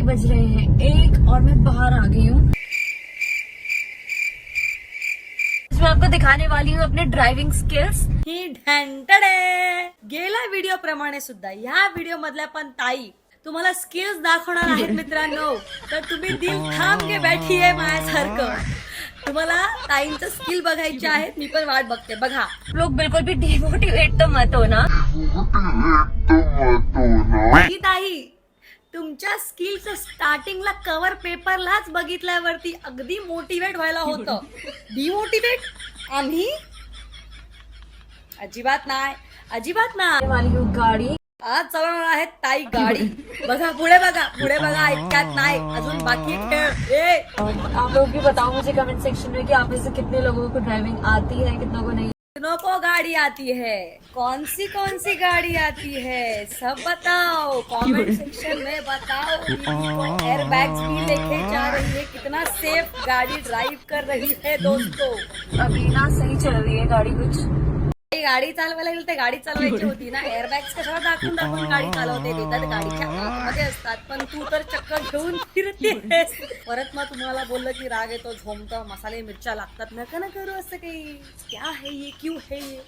बज रहे हैं 1 और मैं बाहर आ गई हूँ। मैं आपको दिखाने वाली हूँ अपने ड्रायव्हिंग स्किल्स। ही ढँटडे गेल्या व्हिडिओ प्रमाणे सुद्धा या व्हिडिओ मधल्या पण ताई तुम्हाला स्किल्स दाखवणार आहेत मित्रांनो। तर तुम्ही दिल थांब के बैठी आहे माझ्यासारखं। तुम्हाला ताईंचं स्किल बघायचे आहेत, मी पण वाट बघते बघा। लोग बिल्कुल भी डिमोटिवेट तो मत हो ना। ही ताई तुमच्या स्किलचं स्टार्टिंगला कव्हर पेपरलाच बघितल्यावरती अगदी मोटिवेट व्हायला होतं। डिमोटिवेट आम्ही अजिबात नाही, अजिबात नाही। वाली हूँ गाड़ी। आज चालवणार आहेत ताई गाडी। बघा पुढे बघा, पुढे बघा, ऐकत नाही अजून बाकी खेळ। आप लोग भी बताओ मुझे कमेंट सेक्शन में कि आप में से कितने लोगों को ड्राइविंग आती है, कितनों को नहीं। कितनों को गाड़ी आती है, कौन सी गाड़ी आती है, सब बताओ कमेंट सेक्शन में बताओ। एयर बैग्स भी लेके जा रही है, कितना सेफ गाड़ी ड्राइव कर रही है दोस्तों। अभी ना सही चल रही है गाड़ी कुछ। गाडी चालवायला गेलं तर गाडी चालवायची होती ना। एअरबॅग्स कशाला दाखवून दाखवून गाडी चालवते, देतात गाडीच्या आतमध्ये असतात, पण तू तर चक्कर घेऊन फिरतेस। परत मग तुम्हाला बोललं की राग येतो, झोमतं, मसाले मिरच्या लागतात, नका ना करू असं काही। क्या है ये, क्यों है ये।